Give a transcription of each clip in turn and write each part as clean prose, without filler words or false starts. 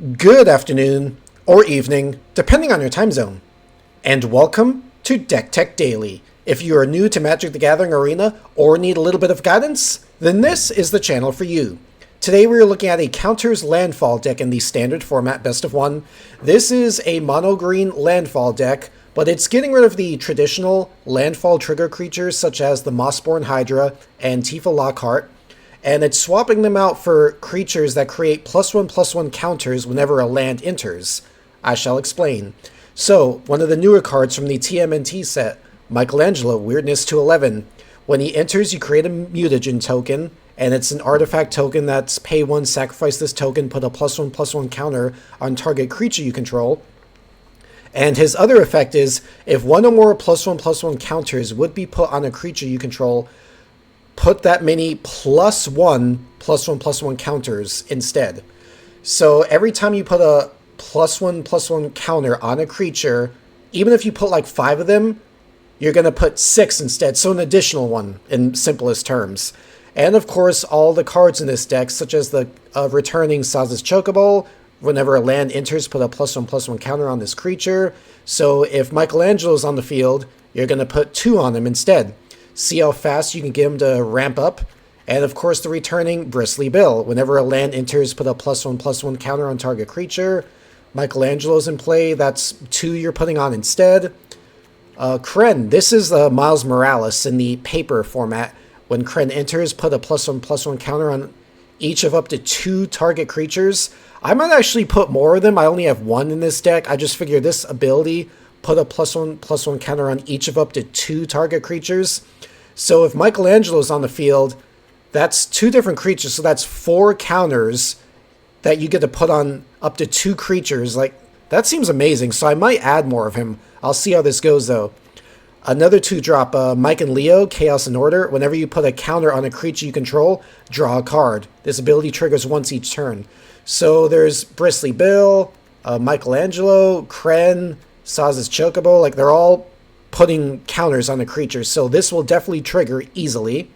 Good afternoon, or evening, depending on your time zone. And welcome to Deck Tech Daily. If you are new to Magic the Gathering Arena or need a little bit of guidance, then this is the channel for you. Today we are looking at a Counters Landfall deck in the standard format Best of 1. This is a mono-green Landfall deck, but it's getting rid of the traditional Landfall trigger creatures such as the Mossborn Hydra and Tifa Lockhart, and it's swapping them out for creatures that create +1/+1 counters whenever a land enters. I shall explain. So, one of the newer cards from the TMNT set, Michelangelo, Weirdness to 11. When he enters, you create a mutagen token, and it's an artifact token that's pay 1, sacrifice this token, put a +1/+1 counter on target creature you control. And his other effect is, if one or more +1/+1 counters would be put on a creature you control, put that many +1/+1/+1 counters instead. So every time you put a +1/+1 counter on a creature, even if you put like 5 of them, you're going to put 6 instead, so an additional one in simplest terms. And of course, all the cards in this deck, such as the returning Sazh's Chocobo, whenever a land enters, put a +1/+1 counter on this creature. So if Michelangelo's on the field, you're going to put 2 on him instead. See how fast you can get him to ramp up. And of course, the returning Bristly Bill. Whenever a land enters, put a +1/+1 counter on target creature. Michelangelo's in play, that's 2 you're putting on instead. Cren, this is Miles Morales in the paper format. When Cren enters, put a +1/+1 counter on each of up to 2 target creatures. I might actually put more of them. I only have 1 in this deck. I just figure this ability, put a +1/+1 counter on each of up to 2 target creatures. So if Michelangelo's on the field, that's 2 different creatures, so that's 4 counters that you get to put on up to 2 creatures. Like, that seems amazing, so I might add more of him. I'll see how this goes, though. Another 2-drop, Mike and Leo, Chaos and Order. Whenever you put a counter on a creature you control, draw a card. This ability triggers once each turn. So there's Bristly Bill, Michelangelo, Cren, Sazh's Chocobo. Like, they're all putting counters on the creature, so this will definitely trigger easily.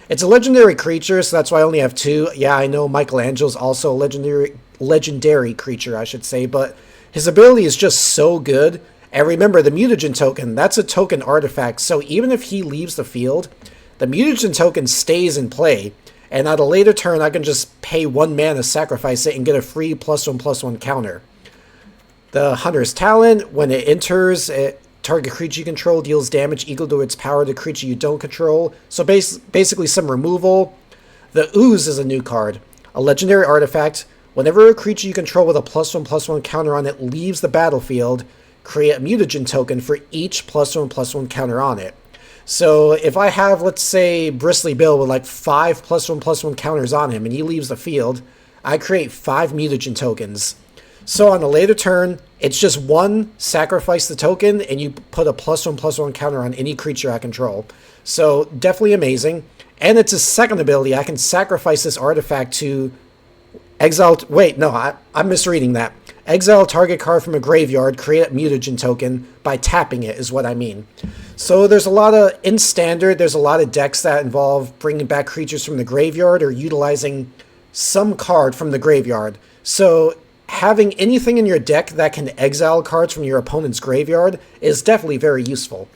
It's a legendary creature, so that's why I only have 2. Yeah, I know Michelangelo's also a legendary creature, I should say, but his ability is just so good. And remember, the mutagen token, that's a token artifact, so even if he leaves the field, the mutagen token stays in play, and at a later turn, I can just pay 1 mana, sacrifice it, and get a free +1/+1 counter. The Hunter's Talent, when it enters, target creature you control deals damage equal to its power to creature you don't control. So basically some removal. The Ooze is a new card. A legendary artifact. Whenever a creature you control with a +1/+1 counter on it leaves the battlefield, create a mutagen token for each +1/+1 counter on it. So if I have, let's say, Bristly Bill with like 5 +1/+1 counters on him and he leaves the field, I create 5 mutagen tokens. So on a later turn, it's just 1, sacrifice the token, and you put a +1/+1 counter on any creature I control. So definitely amazing. And it's a second ability. I can sacrifice this artifact to exile... Wait, no, I'm misreading that. Exile target card from a graveyard, create a mutagen token by tapping it is what I mean. So there's a lot of... In Standard, there's a lot of decks that involve bringing back creatures from the graveyard or utilizing some card from the graveyard. So having anything in your deck that can exile cards from your opponent's graveyard is definitely very useful.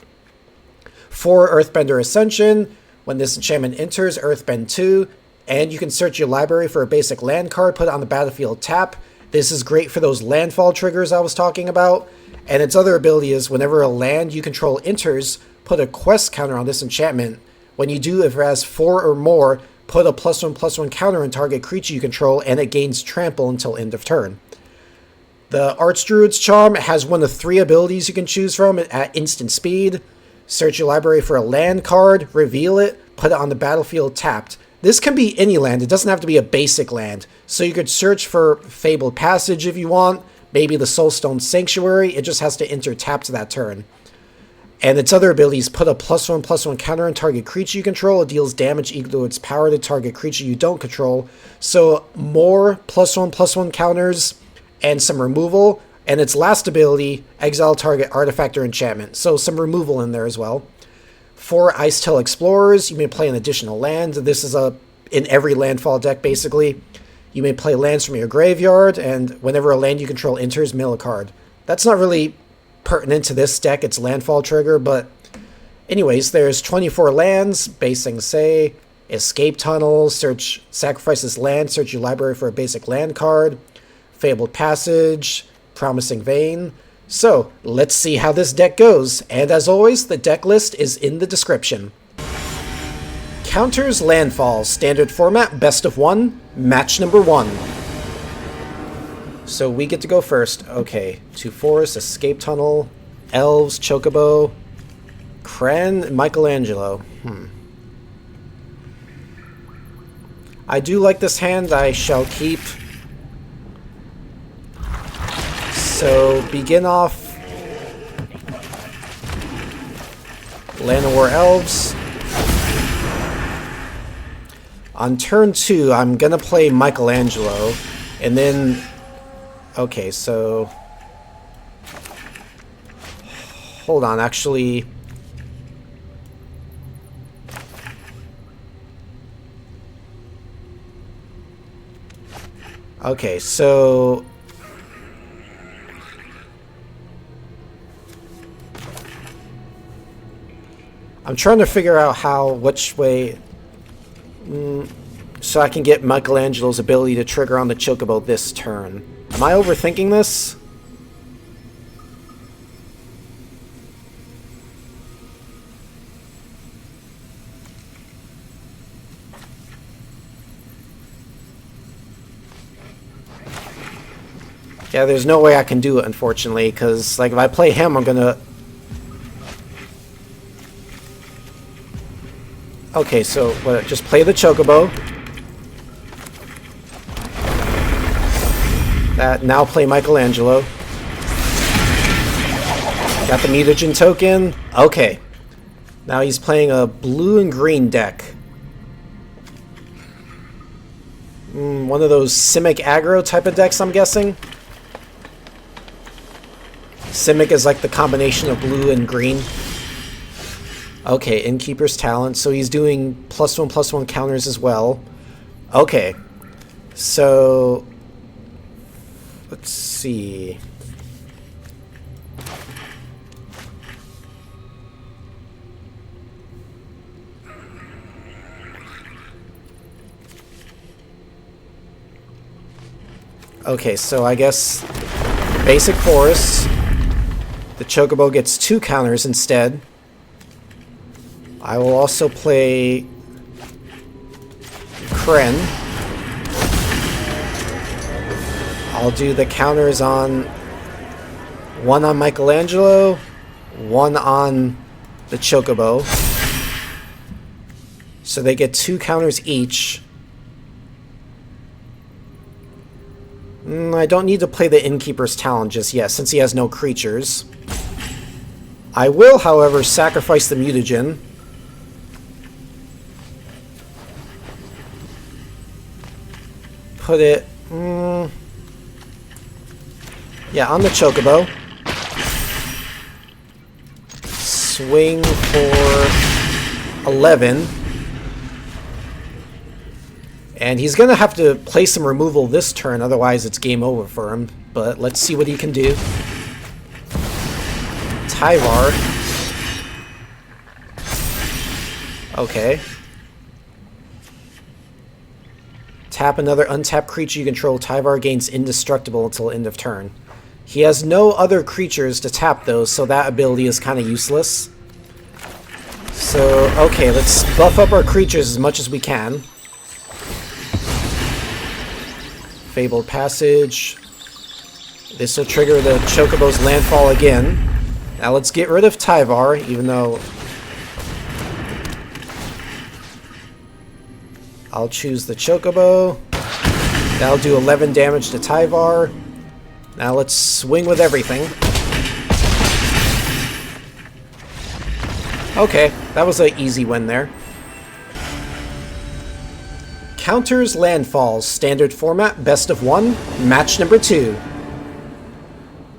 For Earthbender Ascension, when this enchantment enters, Earthbend 2, and you can search your library for a basic land card, put it on the battlefield, tap. This is great for those landfall triggers I was talking about. And its other ability is whenever a land you control enters, put a quest counter on this enchantment. When you do, if it has 4 or more, put a +1/+1 counter on target creature you control, and it gains trample until end of turn. The Archdruid's Charm has one of 3 abilities you can choose from at instant speed. Search your library for a land card, reveal it, put it on the battlefield tapped. This can be any land, it doesn't have to be a basic land. So you could search for Fabled Passage if you want, maybe the Soulstone Sanctuary, it just has to enter tapped that turn. And its other abilities, put a +1/+1 counter on target creature you control, it deals damage equal to its power to target creature you don't control. So more +1/+1 counters, and some removal, and its last ability, exile target artifact or enchantment, so some removal in there as well. For Icetill Explorers, you may play an additional land. This is in every landfall deck, basically. You may play lands from your graveyard, and whenever a land you control enters, mill a card. That's not really pertinent to this deck, it's landfall trigger, but anyways, there's 24 lands, basing say, escape tunnel, search, sacrifice this land, search your library for a basic land card, Fabled Passage, Promising Vein. So, let's see how this deck goes, and as always, the deck list is in the description. Counters Landfall, standard format, best of 1, match number 1. So we get to go first. Okay, 2 forests, escape tunnel, elves, chocobo, Cren, Michelangelo. I do like this hand, I shall keep. So begin off Llanowar Elves. On turn 2, I'm gonna play Michelangelo, and then okay, so hold on, actually. Okay, so I'm trying to figure out which way, so I can get Michelangelo's ability to trigger on the Chocobo this turn. Am I overthinking this? Yeah, there's no way I can do it, unfortunately, because, like, if I play him, I'm gonna... Okay, so, just play the Chocobo. Now play Michelangelo. Got the mutagen token. Okay. Now he's playing a blue and green deck. One of those Simic aggro type of decks, I'm guessing. Simic is like the combination of blue and green. Okay, Innkeeper's Talent. So he's doing +1/+1 counters as well. Okay. So let's see. Okay, so I guess basic forest. The Chocobo gets 2 counters instead. I will also play Cren. I'll do the counters on 1 on Michelangelo, 1 on the Chocobo. So they get 2 counters each. I don't need to play the Innkeeper's Talent just yet, since he has no creatures. I will, however, sacrifice the mutagen. Put it... yeah, on the Chocobo. Swing for 11. And he's going to have to play some removal this turn, otherwise it's game over for him. But let's see what he can do. Tyvar. Okay. Tap another untapped creature you control. Tyvar gains indestructible until end of turn. He has no other creatures to tap those, so that ability is kind of useless. So, okay, let's buff up our creatures as much as we can. Fabled Passage. This will trigger the Chocobo's Landfall again. Now let's get rid of Tyvar, even though... I'll choose the Chocobo. That'll do 11 damage to Tyvar. Now let's swing with everything. Okay, that was an easy win there. Counters Landfalls, standard format, best of 1, match number 2.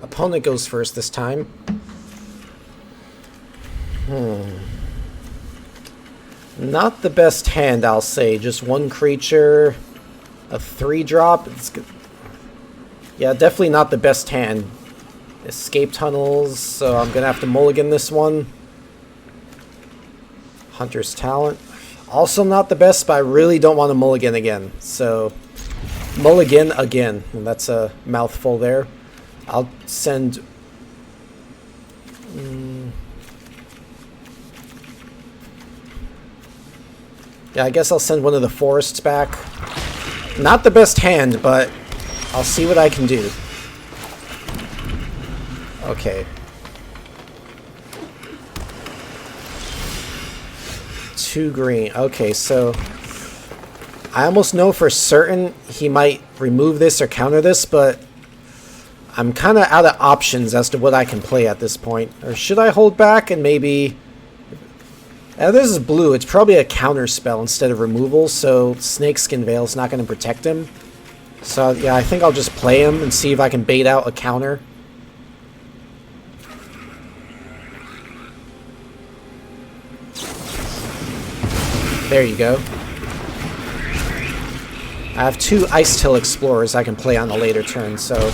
Opponent goes first this time. Not the best hand, I'll say. Just 1 creature. A 3-drop. It's good. Yeah, definitely not the best hand. Escape tunnels, so I'm gonna have to mulligan this one. Hunter's Talent. Also not the best, but I really don't want to mulligan again. So, mulligan again. And that's a mouthful there. I'll send... yeah, I guess I'll send one of the forests back. Not the best hand, but I'll see what I can do. Okay. 2 green. Okay, so I almost know for certain he might remove this or counter this, but I'm kind of out of options as to what I can play at this point. Or should I hold back and maybe... this is blue. It's probably a counter spell instead of removal, so Snakeskin Veil is not going to protect him. So yeah, I think I'll just play him and see if I can bait out a counter. There you go. I have 2 Icetill Explorers I can play on a later turn, so...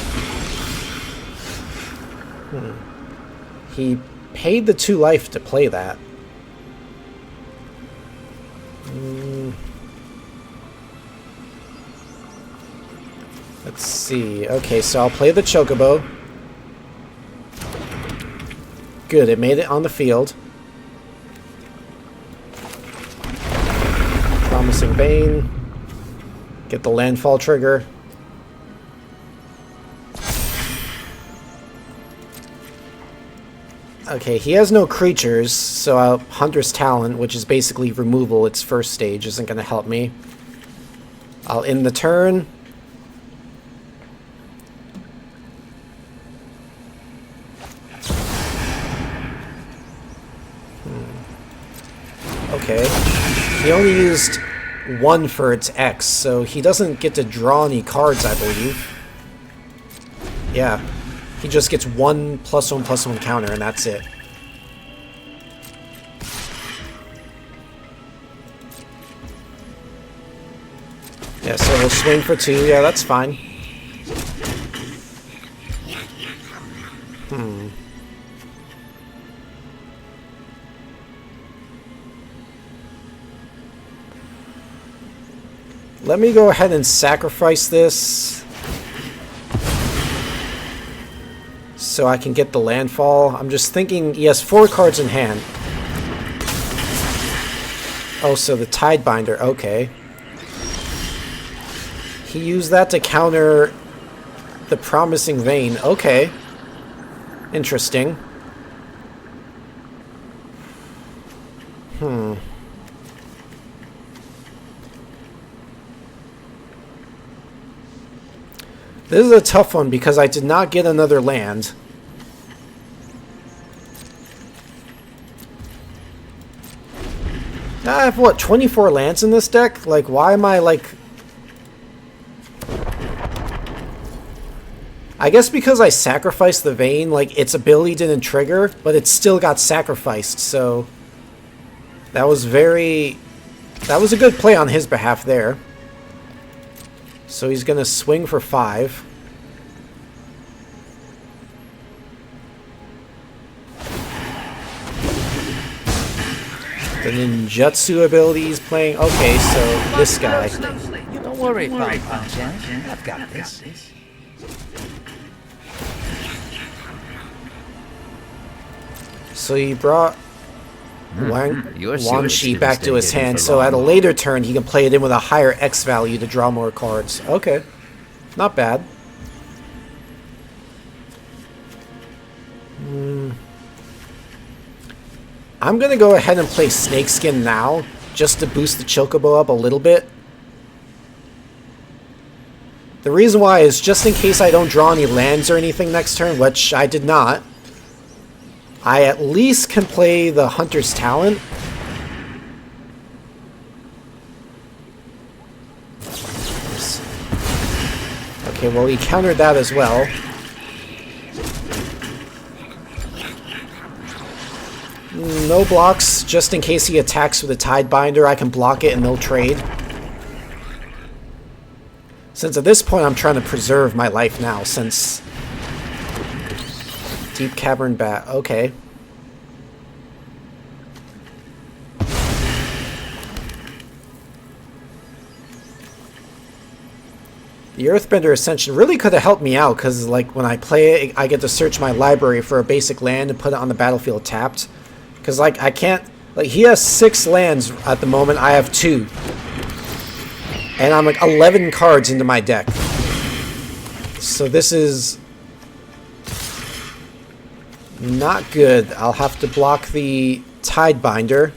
He paid the 2 life to play that. Let's see. Okay, so I'll play the Chocobo. Good, it made it on the field. Promising Bane. Get the Landfall trigger. Okay, he has no creatures, so Hunter's Talent, which is basically removal, its first stage, isn't going to help me. I'll end the turn. Okay. He only used 1 for its X, so he doesn't get to draw any cards, I believe. Yeah. He just gets 1 +1/+1 counter, and that's it. Yeah, so he'll swing for 2. Yeah, that's fine. Let me go ahead and sacrifice this so I can get the landfall. I'm just thinking he has 4 cards in hand. Oh, so the Tidebinder, okay. He used that to counter the Promising Vein, okay. Interesting. This is a tough one because I did not get another land. I have, what, 24 lands in this deck? Like, why am I, like... I guess because I sacrificed the Vein, like, its ability didn't trigger, but it still got sacrificed, so... That was very... That was a good play on his behalf there. So he's going to swing for 5. The ninjutsu ability he's playing. Okay, so this guy. Don't worry, Punch. I've got this. So he brought Wanshi back to his hand, so at a later turn he can play it in with a higher X value to draw more cards. Okay. Not bad. I'm gonna go ahead and play Snakeskin now, just to boost the Chocobo up a little bit. The reason why is just in case I don't draw any lands or anything next turn, which I did not. I at least can play the Hunter's Talent. Okay, well he countered that as well. No blocks, just in case he attacks with a Tidebinder, I can block it and they'll trade. Since at this point I'm trying to preserve my life now, since... Deep Cavern Bat, okay. The Earthbender Ascension really could have helped me out, because like when I play it, I get to search my library for a basic land and put it on the battlefield tapped. Because like I can't, like he has 6 lands at the moment, I have 2. And I'm like 11 cards into my deck. So this is not good. I'll have to block the Tidebinder.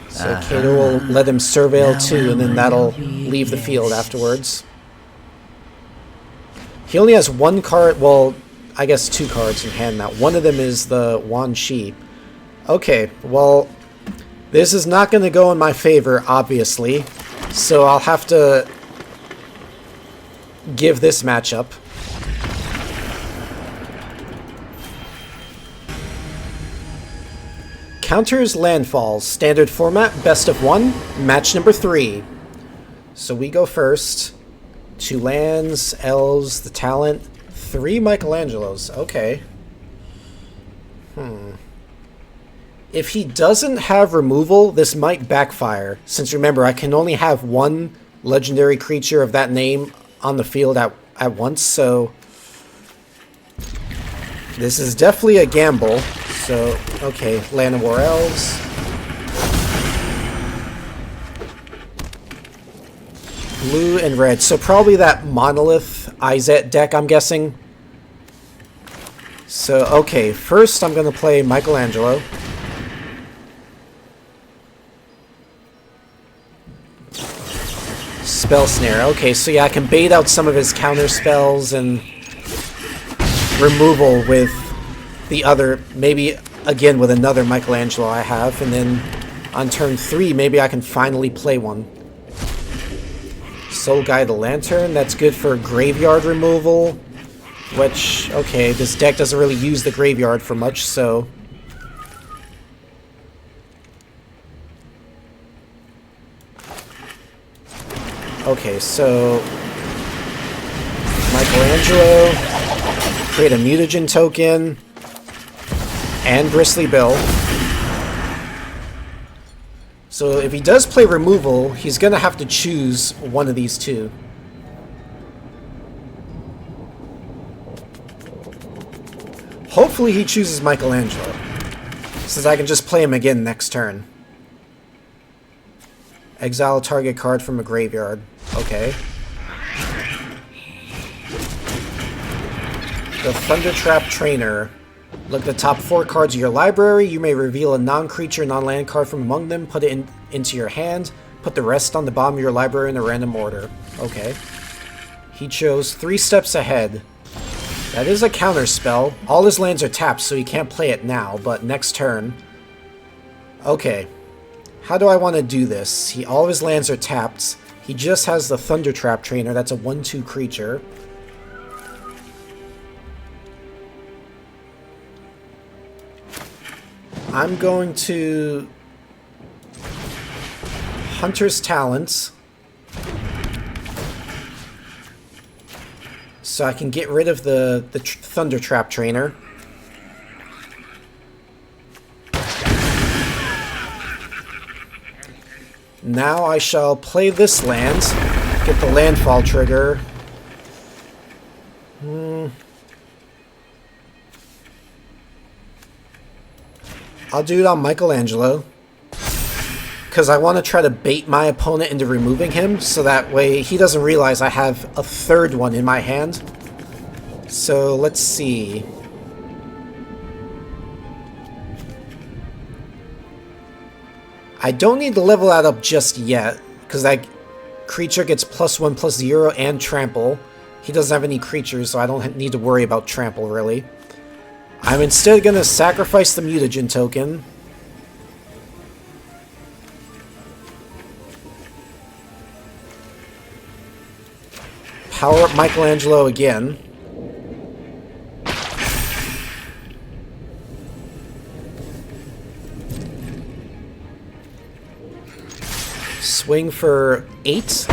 So Kato will let him surveil too, and then that'll leave the field afterwards. He only has 1 card, well, I guess 2 cards in hand now. One of them is the Wan Shi. Okay, well, this is not going to go in my favor, obviously. So I'll have to give this matchup. Counters Landfall, standard format, best of 1, match number 3. So we go first. 2 lands, elves, the talent, 3 Michelangelos. Okay. If he doesn't have removal, this might backfire. Since remember, I can only have 1 legendary creature of that name on the field at once, so this is definitely a gamble. So, okay, Llanowar Elves. Blue and red. So probably that Monolith Izet deck, I'm guessing. So, okay, first I'm going to play Michelangelo. Spell Snare. Okay, so yeah, I can bait out some of his counter spells and removal with the other, maybe again with another Michelangelo I have, and then on turn 3 maybe I can finally play one. Soul Guide the Lantern, that's good for graveyard removal, which, okay, this deck doesn't really use the graveyard for much, so... Okay, so... Michelangelo, create a mutagen token, and Bristly Bill. So if he does play removal, he's going to have to choose one of these 2. Hopefully he chooses Michelangelo, since I can just play him again next turn. Exile a target card from a graveyard. Okay. The Thundertrap Trainer. Look at the top 4 cards of your library. You may reveal a non-creature, non-land card from among them, put it into your hand, put the rest on the bottom of your library in a random order. Okay. He chose 3 steps ahead. That is a counter spell. All his lands are tapped, so he can't play it now, but next turn. Okay. How do I want to do this? All of his lands are tapped. He just has the Thundertrap Trainer. That's a 1/2 creature. I'm going to Hunter's Talents so I can get rid of the Thundertrap Trainer. Now I shall play this land, get the Landfall trigger. I'll do it on Michelangelo, because I want to try to bait my opponent into removing him, so that way he doesn't realize I have a 3rd one in my hand. So let's see. I don't need to level that up just yet, because that creature gets +1/+0 and trample. He doesn't have any creatures, so I don't need to worry about trample, really. I'm instead going to sacrifice the mutagen token. Power up Michelangelo again. Swing for 8.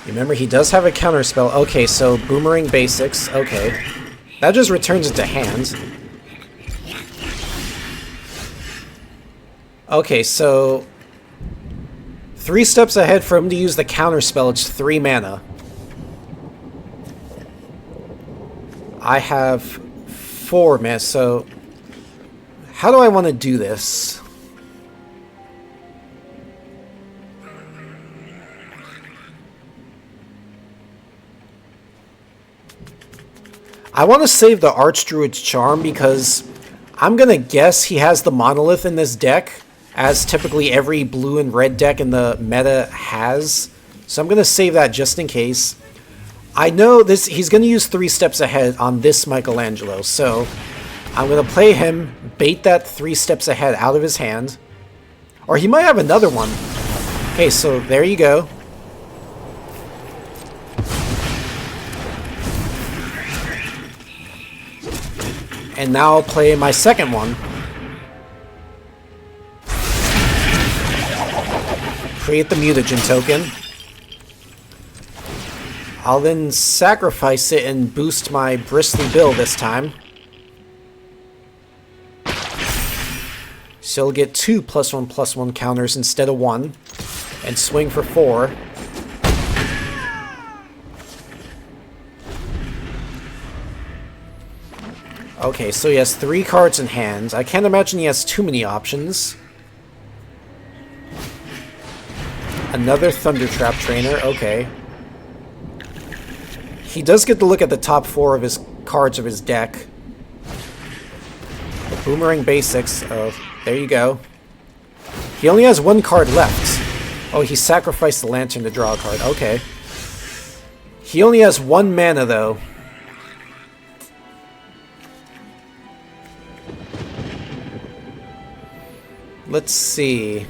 Remember, he does have a counterspell. Okay, so Boomerang Basics. Okay. That just returns it to hand. Okay, so 3 steps ahead for him to use the counterspell. It's 3 mana. I have 4 mana, so how do I want to do this? I want to save the Archdruid's Charm because I'm going to guess he has the Monolith in this deck, as typically every blue and red deck in the meta has. So I'm going to save that just in case. I know this. He's going to use 3 steps ahead on this Michelangelo, so I'm going to play him, bait that 3 steps ahead out of his hand. Or he might have another one. Okay, so there you go. And now I'll play my second one. Create the mutagen token. I'll then sacrifice it and boost my Bristly Bill this time. So I'll get 2 +1/+1 counters instead of 1. And swing for 4. Okay, so he has 3 cards in hand. I can't imagine he has too many options. Another Thunder Trap Trainer, okay. He does get to look at the top 4 of his cards of his deck. The Boomerang Basics, oh, there you go. He only has 1 card left. Oh, he sacrificed the Lantern to draw a card, okay. He only has 1 mana, though. Let's see.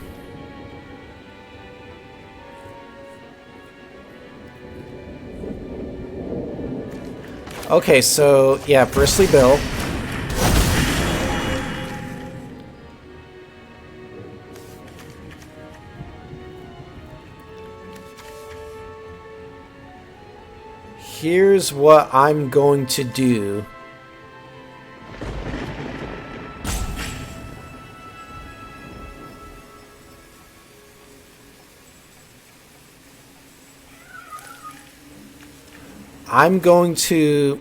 Okay, so yeah, Bristly Bill. Here's what I'm going to do. I'm going to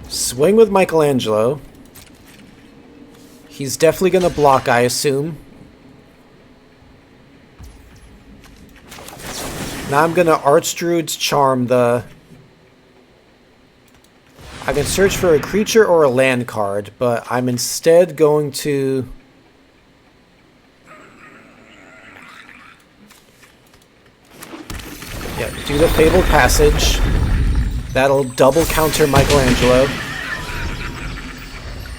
swing with Michelangelo. He's definitely going to block, I assume. Now I'm going to Archdruid's Charm the... I can search for a creature or a land card, but I'm instead going to... yeah, do the Fabled Passage. That'll double counter Michelangelo.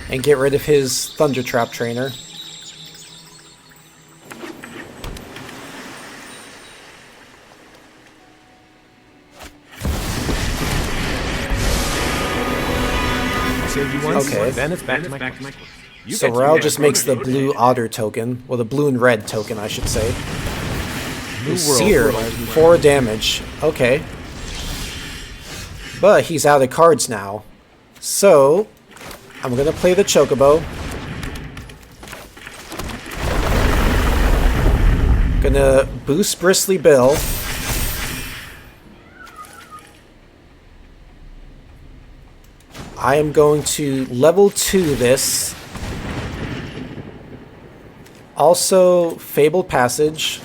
And get rid of his Thunder Trap Trainer. Okay. Then it's back to my So Raul just makes the blue otter token. Well, the blue and red token, I should say. Seer, 4 damage. Okay. But he's out of cards now. So, I'm going to play the Chocobo. Gonna boost Bristly Bill. I am going to level 2 this. Also, Fabled Passage.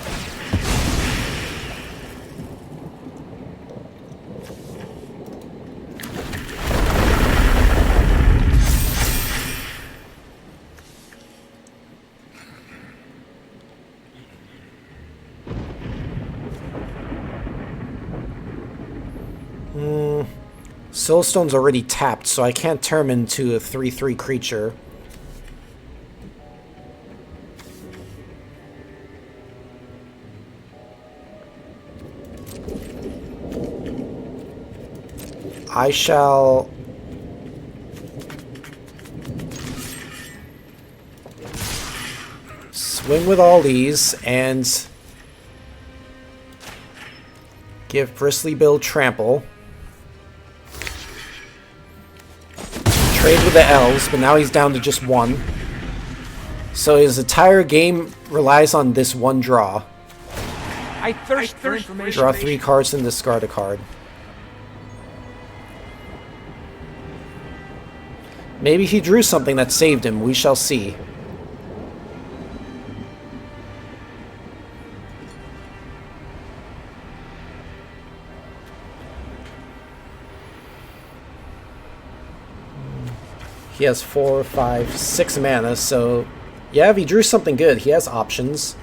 Soulstone's already tapped, so I can't turn him into a 3/3 creature. I shall swing with all these and give Bristly Bill trample. Trade with the elves, but now he's down to just one. So his entire game relies on this one draw. I thirst for information. Draw 3 cards and discard a card. Maybe he drew something that saved him. We shall see. He has 4, 5, 6 mana, so yeah, if he drew something good, he has options.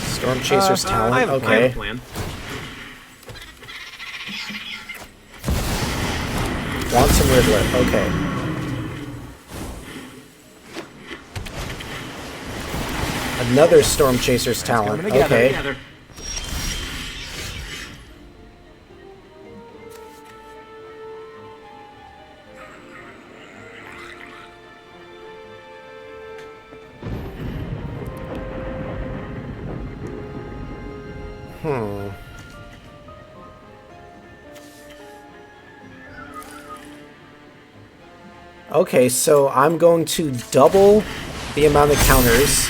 Storm Chaser's Talent, okay. I have a plan. Wanton Riddler, okay. Another Storm Chaser's Talent, okay. Okay, so I'm going to double the amount of counters.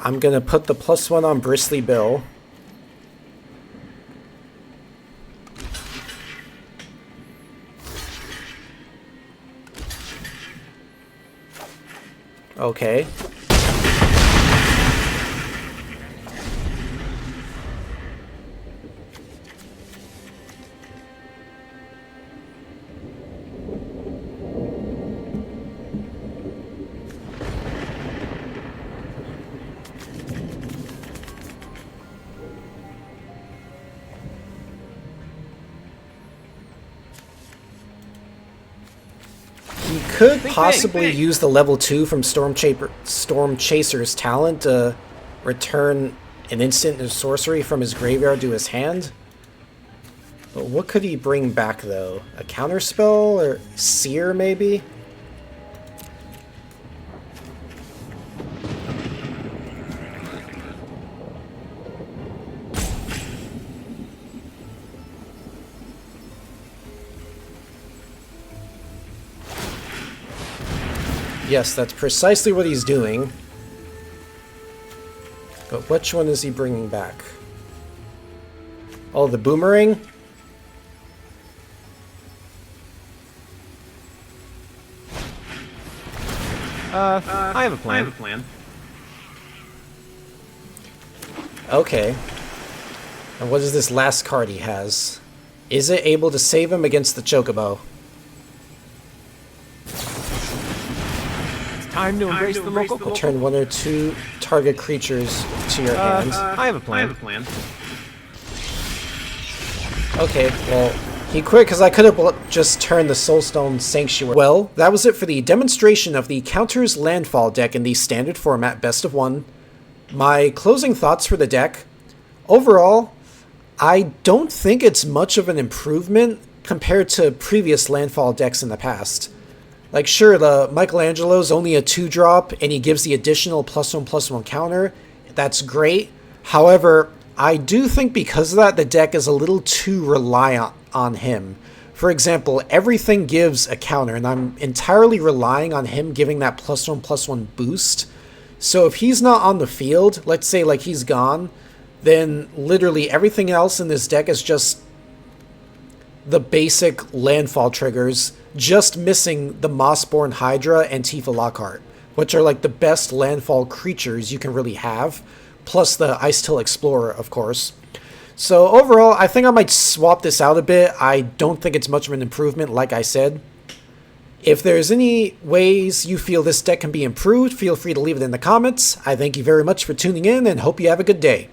I'm going to put the +1 on Bristly Bill. Okay. Could possibly use the level 2 from Storm Chaser's Talent to return an instant and sorcery from his graveyard to his hand. But what could he bring back, though? A counterspell? Or Seer, maybe? Yes, that's precisely what he's doing. But which one is he bringing back? Oh, the boomerang? I have a plan. Okay. And what is this last card he has? Is it able to save him against the Chocobo? Time to embrace the local. Return 1 or 2 target creatures to your hand. I have a plan. Okay, well, he quit because I could have just turned the Soulstone Sanctuary. Well, that was it for the demonstration of the Counters Landfall deck in the standard format best of 1. My closing thoughts for the deck. Overall, I don't think it's much of an improvement compared to previous Landfall decks in the past. Like, sure, the Michelangelo's only a 2-drop, and he gives the additional +1/+1 counter. That's great. However, I do think because of that, the deck is a little too reliant on him. For example, everything gives a counter, and I'm entirely relying on him giving that +1/+1 boost. So if he's not on the field, let's say like he's gone, then literally everything else in this deck is just the basic landfall triggers, just missing the Mossborn Hydra and Tifa Lockhart, which are like the best landfall creatures you can really have, plus the Icetill Explorer, of course. So overall, I think I might swap this out a bit. I don't think it's much of an improvement, like I said. If there's any ways you feel this deck can be improved, feel free to leave it in the comments. I thank you very much for tuning in and hope you have a good day.